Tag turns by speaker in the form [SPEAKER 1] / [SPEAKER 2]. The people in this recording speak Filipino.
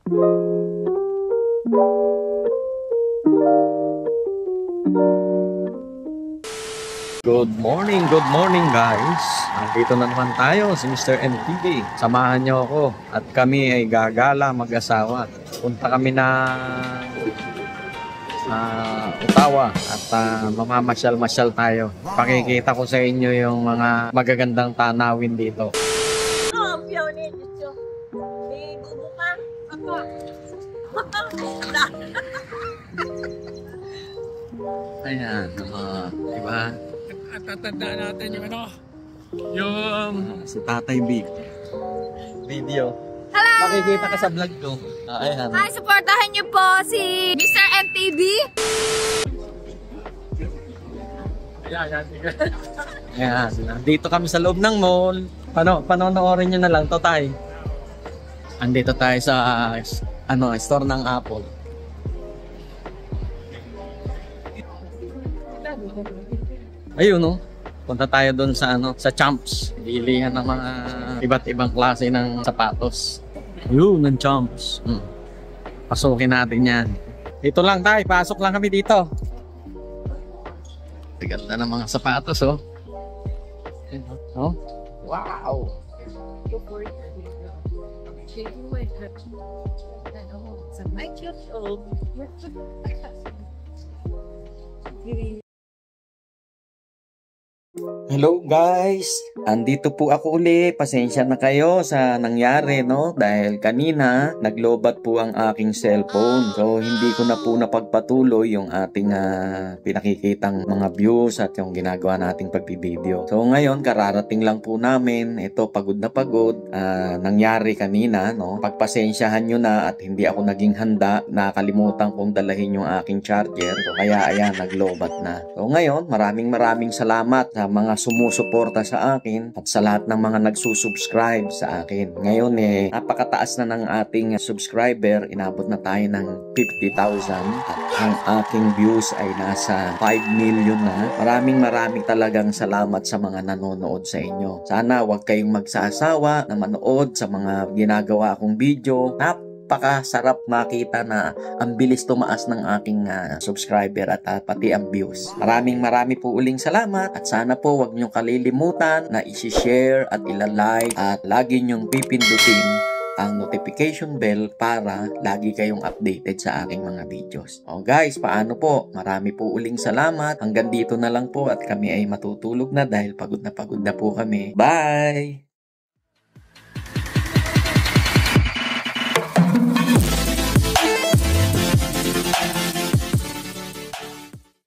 [SPEAKER 1] Good morning guys. Nandito na naman tayo, si Mr. MTV. Samahan niyo ako at kami ay gagala mag-asawa. Punta kami na Ottawa at mamamasyal-masyal tayo. Pakikita ko sa inyo yung mga magagandang tanawin dito. Ayan, diba?
[SPEAKER 2] At tatandaan natin yung
[SPEAKER 1] Si Tatay Big. Video.
[SPEAKER 3] Hello!
[SPEAKER 1] Makikita ka sa vlog ko. Ayan.
[SPEAKER 3] Hi, supportahan niyo po si Mr. MTV.
[SPEAKER 1] Ayan, dito kami sa loob ng mall. Panonoorin nyo na lang to, Tay. Andito tayo sa store ng Apple. Ayun, no. Punta tayo doon sa sa Champs. Bilihan ng mga iba't ibang klase ng sapatos. Ayun, ng Champs. Pasukin natin 'yan. Dito lang tayo, pasok lang kami dito. Ganda ng mga sapatos, oh. Oh. Wow. Hello guys! Andito po ako uli. Pasensya na kayo sa nangyari, no? Dahil kanina, naglobat po ang aking cellphone. So, hindi ko na po napagpatuloy yung ating pinakikitang mga views at yung ginagawa nating pagbibideo. So, ngayon, kararating lang po namin. Ito, pagod na pagod. Nangyari kanina, no? Pagpasensyahan nyo na at hindi ako naging handa. Nakalimutan kong dalahin yung aking charger. So, kaya, ayan, naglobat na. So, ngayon, maraming salamat sa mga sumusuporta sa akin at sa lahat ng mga nagsusubscribe sa akin. Ngayon napakataas na ng ating subscriber. Inabot na tayo ng 50,000 at ang aking views ay nasa 5 million na. Maraming talagang salamat sa mga nanonood sa inyo. Sana huwag kayong magsasawa na manood sa mga ginagawa kong video. Napakasarap makita na ang bilis tumaas ng aking subscriber at pati ang views. Marami po uling salamat at sana po wag nyo kalilimutan na isi-share at ilalike at lagi nyong pipindutin ang notification bell para lagi kayong updated sa aking mga videos. O guys, paano po? Marami po uling salamat. Hanggang dito na lang po at kami ay matutulog na dahil pagod na po kami. Bye!